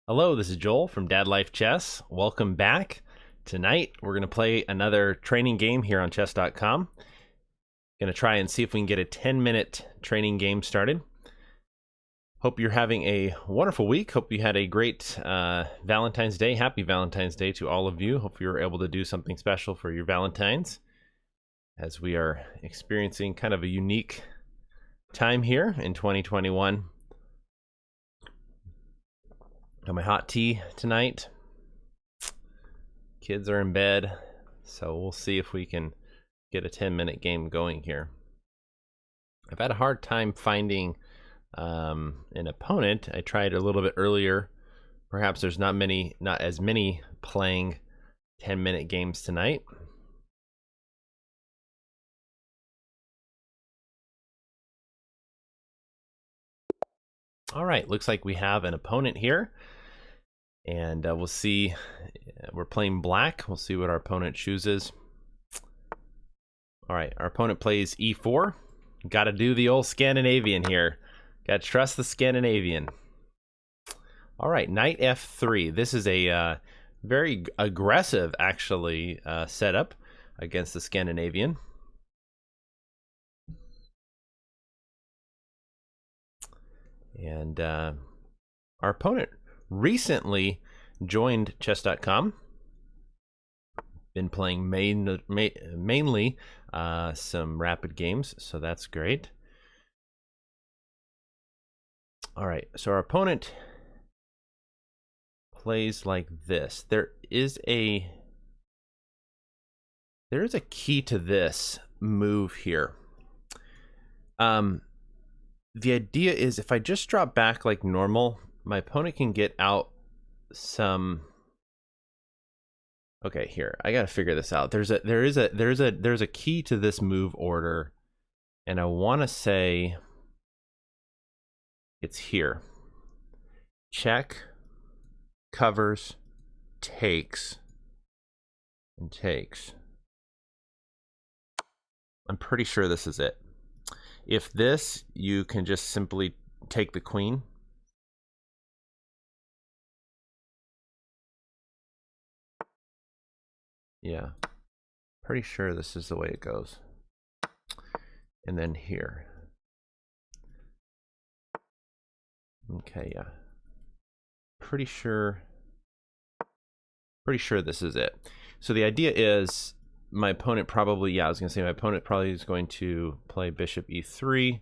Hello, this is Joel from Dad Life Chess. Welcome back. Tonight, we're going to play another training game here on chess.com. Going to try and see if we can get a 10-minute training game started. Hope you're having a wonderful week. Hope you had a great Valentine's Day. Happy Valentine's Day to all of you. Hope you were able to do something special for your Valentines, as we are experiencing kind of a unique time here in 2021. Got my hot tea tonight. Kids are in bed, so we'll see if we can get a 10-minute game going here. I've had a hard time finding an opponent. I tried a little bit earlier. Perhaps there's not as many playing 10-minute games tonight. All right, looks like we have an opponent here. And we'll see. We're playing black. We'll see what our opponent chooses. All right, our opponent plays e4. Got to do the old Scandinavian here. Got to trust the Scandinavian. All right, knight f3. This is a very aggressive, actually, setup against the Scandinavian. And our opponent recently joined chess.com. Been playing mainly some rapid games, so that's great. All right, so our opponent plays like this. There is a key to this move here. The idea is if I just drop back like normal, my opponent can get out some. Okay, here I gotta figure this out. There's a key to this move order, and I want to say it's here. Check, covers, takes, and takes. I'm pretty sure this is it. If this, you can just simply take the queen. Yeah, pretty sure this is the way it goes. And then here. Okay, yeah. Pretty sure this is it. So the idea is my opponent probably, I was gonna say my opponent probably is going to play bishop e3,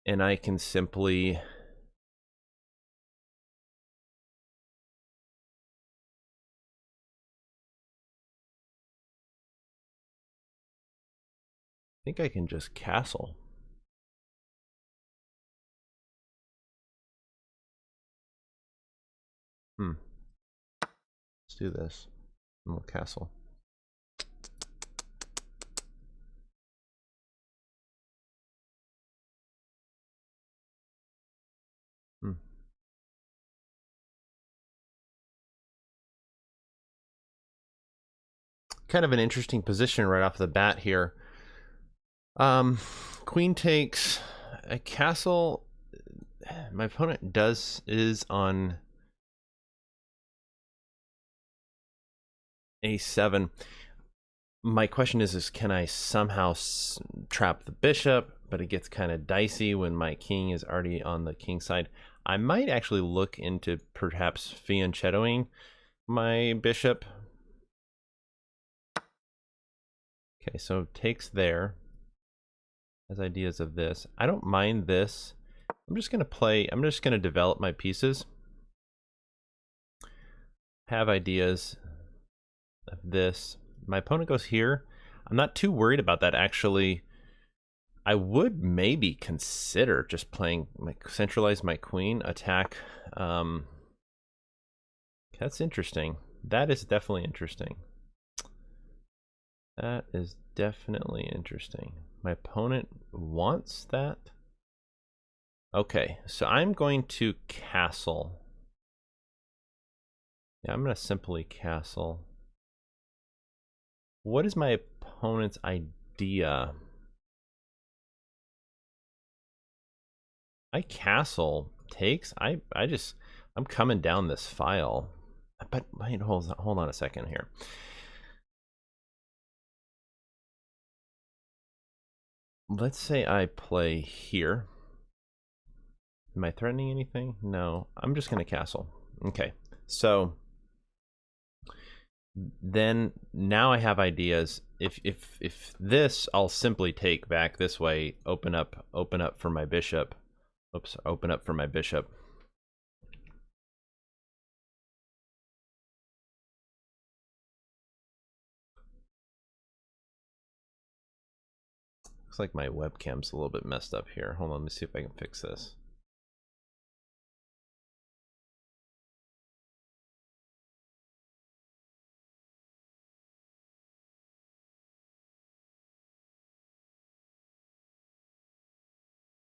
and I can simply I can just castle. Let's do this. And we'll castle. Kind of an interesting position right off the bat here. Queen takes a castle. My opponent is on a7. My question is can I somehow trap the bishop? But it gets kind of dicey when my king is already on the king side. I might actually look into perhaps fianchettoing my bishop. Okay, so takes there. Has ideas of this. I don't mind this. I'm just gonna develop my pieces. Have ideas of this. My opponent goes here. I'm not too worried about that, actually. I would maybe consider just playing centralize my queen, attack. That's interesting. That is definitely interesting. That is definitely interesting. My opponent wants that. Okay, so I'm going to castle. Yeah, I'm going to simply castle. What is my opponent's idea? I castle. takes. I'm coming down this file. But wait, hold on a second here. Let's say I play here. Am I threatening anything? No, I'm just going to castle. Okay, so then now I have ideas. If this, I'll simply take back this way, open up for my bishop. Oops, open up for my bishop. Looks like my webcam's a little bit messed up here. Hold on, let me see if I can fix this.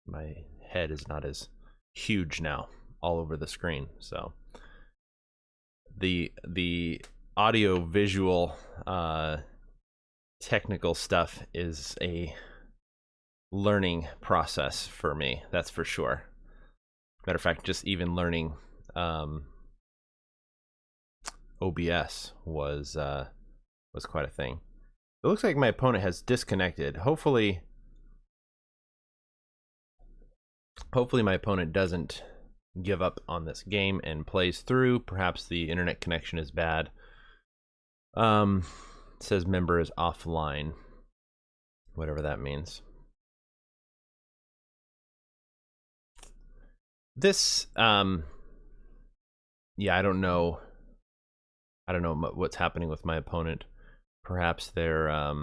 My head is not as huge now all over the screen, so the audio visual technical stuff is a learning process for me, that's for sure. Matter of fact, just even learning OBS was quite a thing. It looks like my opponent has disconnected. Hopefully my opponent doesn't give up on this game and plays through. Perhaps the internet connection is bad. It says member is offline, whatever that means. This, yeah, I don't know what's happening with my opponent. Perhaps they're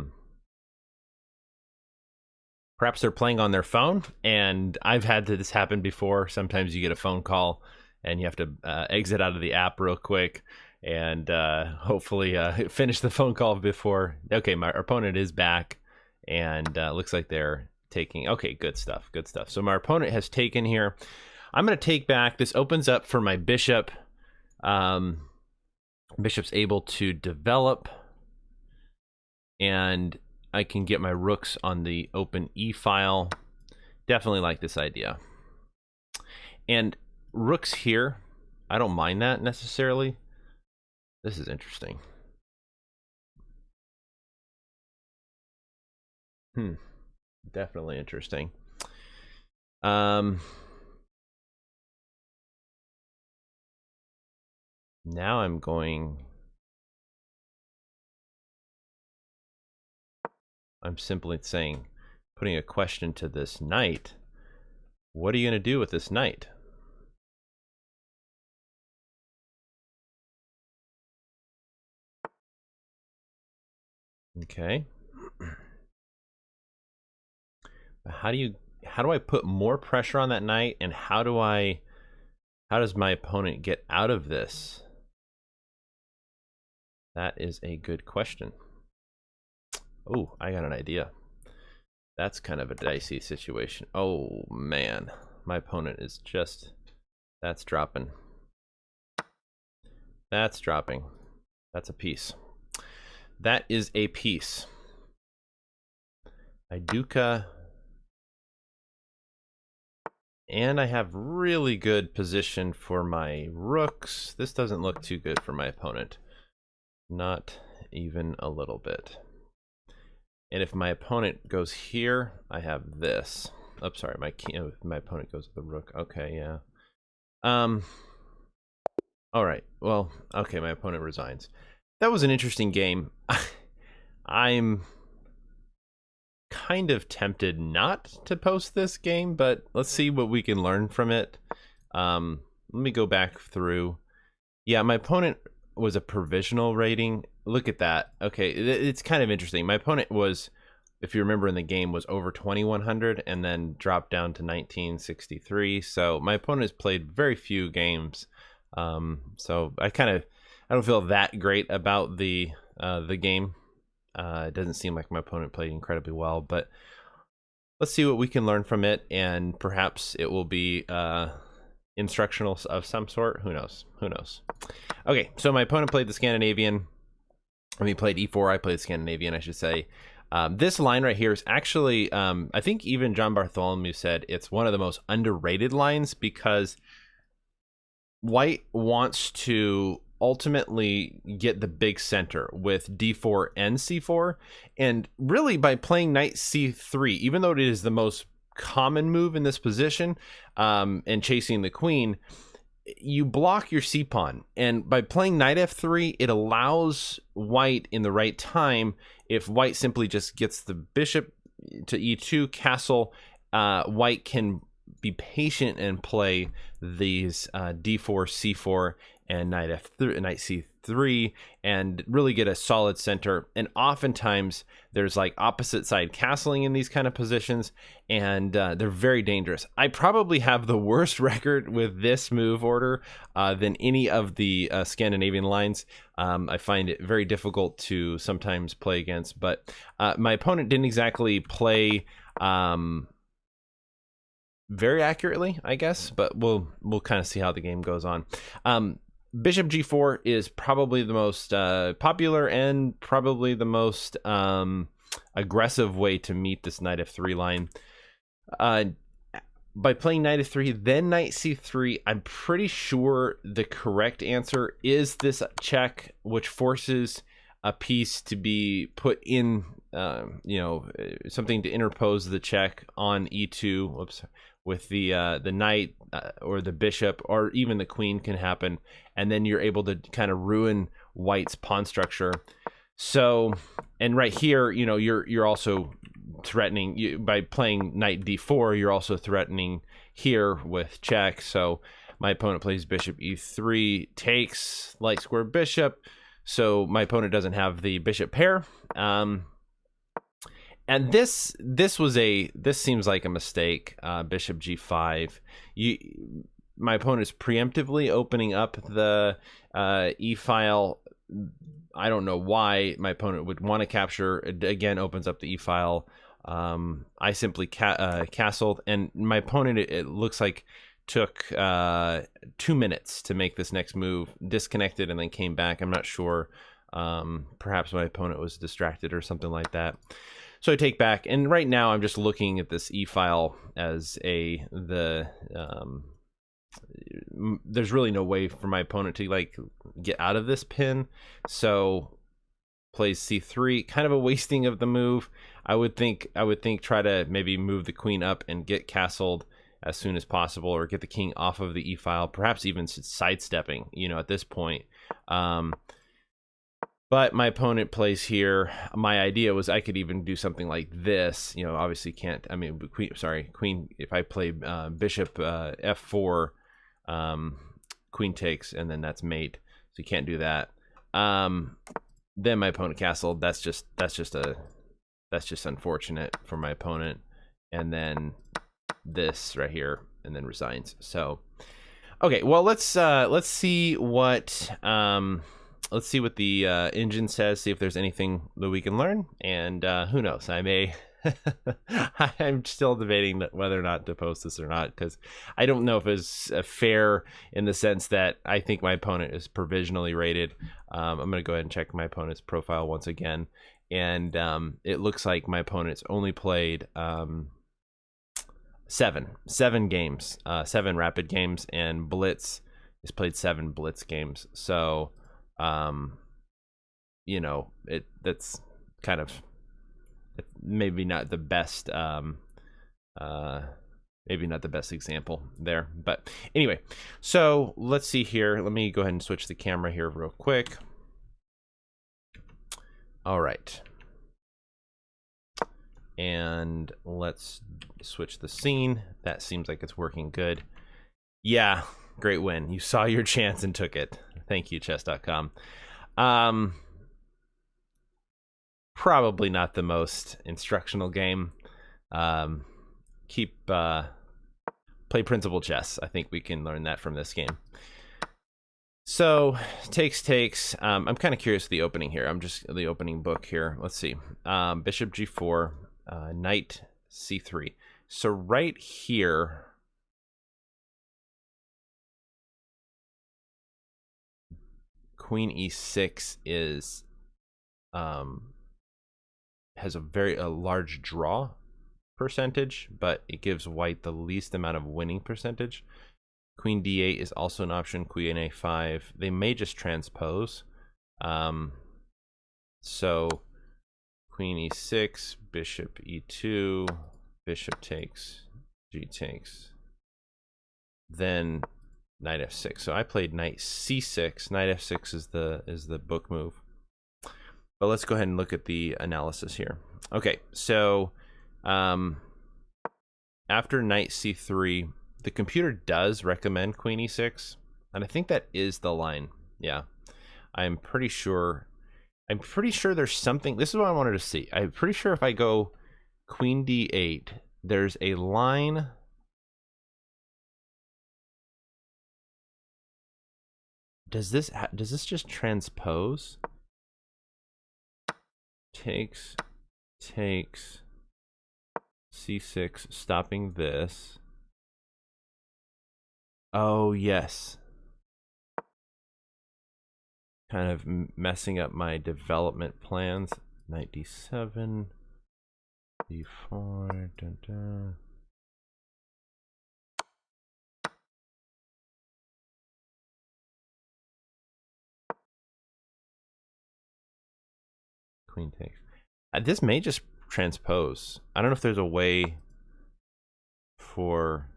playing on their phone, and I've had this happen before. Sometimes you get a phone call and you have to exit out of the app real quick and hopefully finish the phone call before. Okay, my opponent is back, and looks like they're taking. Okay, good stuff. So my opponent has taken here. I'm going to take back. This opens up for my bishop. Bishop's able to develop, and I can get my rooks on the open E file. Definitely like this idea. And rooks here, I don't mind that necessarily. This is interesting. Definitely interesting. Now I'm simply saying, putting a question to this knight. What are you going to do with this knight? Okay. How do I put more pressure on that knight, and how does my opponent get out of this? That is a good question. Oh, I got an idea. That's kind of a dicey situation. Oh man, my opponent is just, that's dropping. That's dropping. That's a piece. That is a piece. I duca. And I have really good position for my rooks. This doesn't look too good for my opponent. Not even a little bit. And if my opponent goes here, I have this. Oh, sorry, my opponent goes with the rook. Okay, yeah. All right. Well, okay, my opponent resigns. That was an interesting game. I'm kind of tempted not to post this game, but let's see what we can learn from it. Let me go back through. Yeah, my opponent was a provisional rating. Look at that. Okay, it's kind of interesting. My opponent was, if you remember in the game, was over 2100 and then dropped down to 1963. So my opponent has played very few games. So I don't feel that great about the game. It doesn't seem like my opponent played incredibly well, but let's see what we can learn from it, and perhaps it will be instructional of some sort. Who knows? Okay, so my opponent played the Scandinavian. When he played E4, I played Scandinavian, I should say. This line right here is actually, I think even John Bartholomew said it's one of the most underrated lines, because white wants to ultimately get the big center with d4 and c4, and really by playing knight c3, even though it is the most common move in this position, and chasing the queen, you block your c-pawn, and by playing knight f3, it allows white in the right time. If white simply just gets the bishop to e2 castle, white can be patient and play these d4, c4, and knight f3, knight c3, and really get a solid center. And oftentimes there's like opposite side castling in these kind of positions, and they're very dangerous. I probably have the worst record with this move order than any of the Scandinavian lines. I find it very difficult to sometimes play against, but my opponent didn't exactly play very accurately, I guess, but we'll kind of see how the game goes on. Bishop g4 is probably the most popular and probably the most aggressive way to meet this knight f3 line. By playing knight f3, then knight c3, I'm pretty sure the correct answer is this check, which forces a piece to be put in, something to interpose the check on e2. Whoops. With the knight or the bishop or even the queen can happen, and then you're able to kind of ruin white's pawn structure. So, and right here, you're also threatening, by playing knight d4, you're also threatening here with check. So my opponent plays bishop e3, takes light square bishop, so my opponent doesn't have the bishop pair. And this seems like a mistake. Bishop g5. My opponent is preemptively opening up the e file. I don't know why my opponent would want to capture. It again opens up the e file. I simply castled, and my opponent, it looks like, took 2 minutes to make this next move. Disconnected and then came back. I'm not sure. Perhaps my opponent was distracted or something like that. So I take back, and right now I'm just looking at this e file as there's really no way for my opponent to like get out of this pin. So plays c3, kind of a wasting of the move. I would think try to maybe move the queen up and get castled as soon as possible, or get the king off of the e file, perhaps even sidestepping, at this point. But my opponent plays here. My idea was I could even do something like this. Obviously can't. I mean, queen. If I play bishop f4, queen takes, and then that's mate. So you can't do that. Then my opponent castled. That's just unfortunate for my opponent. And then this right here, and then resigns. So, okay. Well, let's see what let's see what the engine says, see if there's anything that we can learn, and who knows, I may I'm still debating whether or not to post this or not, because I don't know if it's fair in the sense that I think my opponent is provisionally rated. I'm going to go ahead and check my opponent's profile once again, and it looks like my opponent's only played seven games, 7 rapid games, and Blitz has played 7 Blitz games. So that's kind of maybe not the best example there, but anyway. So let's see here. Let me go ahead and switch the camera here real quick. All right, and let's switch the scene. That seems like it's working good. Yeah, great win. You saw your chance and took it. Thank you, chess.com. Probably not the most instructional game. Play principle chess. I think we can learn that from this game. So takes. I'm kind of curious the opening here. I'm just the opening book here. Let's see. Bishop g4, knight c3. So right here, queen e6 is has a large draw percentage, but it gives white the least amount of winning percentage. Queen d8 is also an option. Queen a5. They may just transpose. So queen e6, bishop e2, bishop takes, g takes. Then knight f6. So I played knight c6. Knight f6 is the book move. But let's go ahead and look at the analysis here. Okay, so after knight c3, the computer does recommend queen e6, and I think that is the line. Yeah, I'm pretty sure there's something. This is what I wanted to see. I'm pretty sure if I go queen d8, there's a line. Does this just transpose? Takes, c6, stopping this. Oh, yes. Kind of messing up my development plans. Knight d7, d4, dun, dun. Queen takes. This may just transpose. I don't know if there's a way for...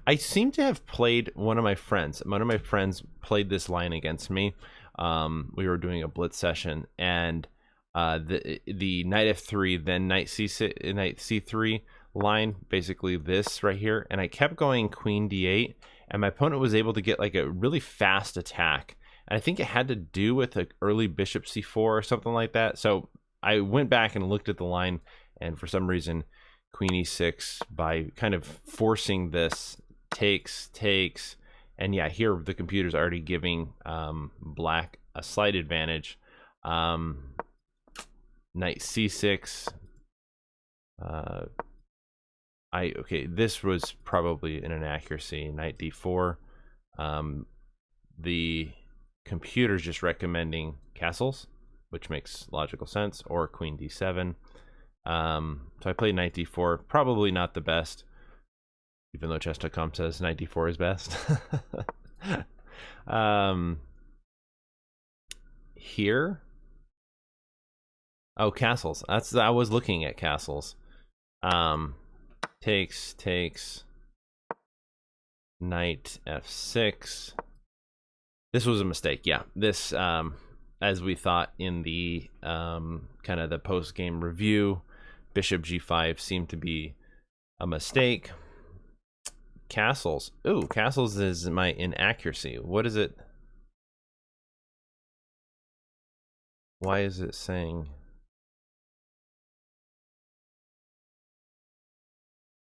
I seem to have played one of my friends. One of my friends played this line against me. We were doing a blitz session, and the knight f3, then knight c6, knight c3 line, basically this right here, and I kept going queen d8, and my opponent was able to get like a really fast attack. And I think it had to do with an early bishop c4 or something like that. So I went back and looked at the line, and for some reason, queen e6, by kind of forcing this, takes, and yeah, here the computer's already giving black a slight advantage. Knight c6. Okay, this was probably an inaccuracy. Knight d4. The computer's just recommending castles, which makes logical sense, or queen d7. So I played knight d4, probably not the best, even though chess.com says knight d4 is best. Here, oh, castles. I was looking at castles. Takes, knight f6. This was a mistake. Yeah, this as we thought in the kind of the post-game review, bishop g5 seemed to be a mistake. Castles. Ooh, castles is my inaccuracy. What is it? Why is it saying?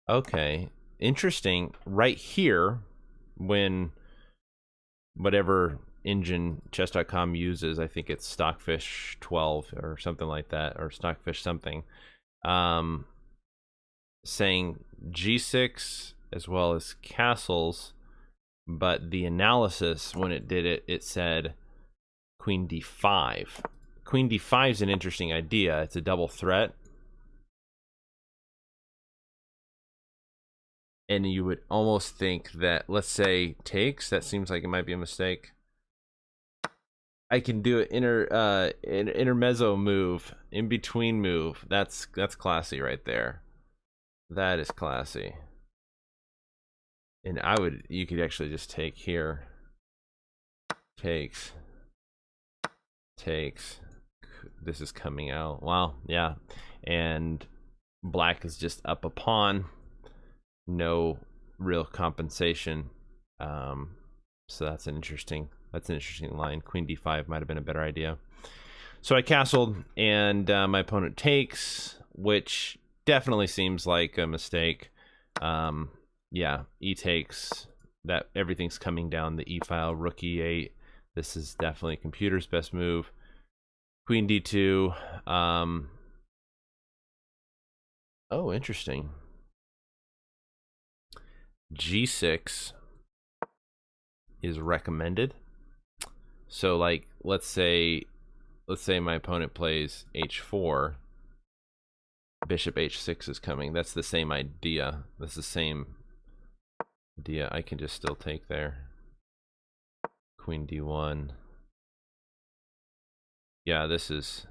Okay, interesting. Right here, when whatever engine chess.com uses, I think it's Stockfish 12 or something like that, or Stockfish something, saying g6 as well as castles, but the analysis, when it did it, it said queen d5. Queen d5 is an interesting idea. It's a double threat, and you would almost think that, let's say takes, that seems like it might be a mistake. I can do an intermezzo move, in between move. That's classy right there. That is classy. And you could actually just take here. Takes. This is coming out. Wow, yeah. And black is just up a pawn. No real compensation. So that's an interesting line. Queen d5 might have been a better idea. So I castled, and my opponent takes, which definitely seems like a mistake. Yeah, e takes. That everything's coming down the e file. Rook e8. This is definitely computer's best move. Queen d2. Oh, interesting. g6 is recommended. So, like, let's say my opponent plays h4. bishop h6 is coming. That's the same idea. That's the same idea. I can just still take there. Queen d1. Yeah, this is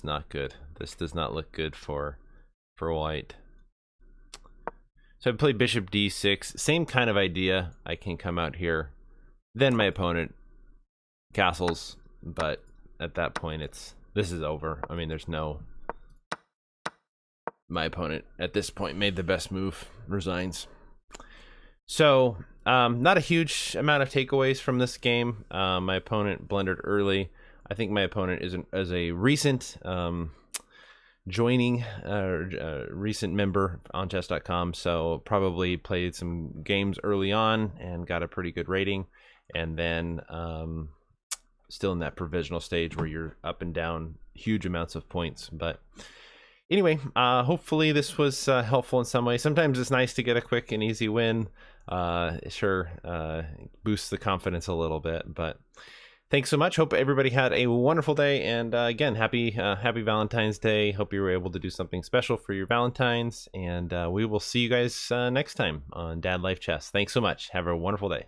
not good. This does not look good for white. So I play bishop d6. Same kind of idea. I can come out here. Then my opponent castles, but at that point this is over. I mean, there's no... My opponent at this point made the best move, resigns. So not a huge amount of takeaways from this game. My opponent blundered early. I think my opponent is a recent joining recent member on chess.com, so probably played some games early on and got a pretty good rating, and then still in that provisional stage where you're up and down huge amounts of points. But anyway, hopefully this was helpful in some way. Sometimes it's nice to get a quick and easy win. Boosts the confidence a little bit. But thanks so much. Hope everybody had a wonderful day. And again, happy Valentine's Day. Hope you were able to do something special for your Valentines. And we will see you guys next time on Dad Life Chess. Thanks so much. Have a wonderful day.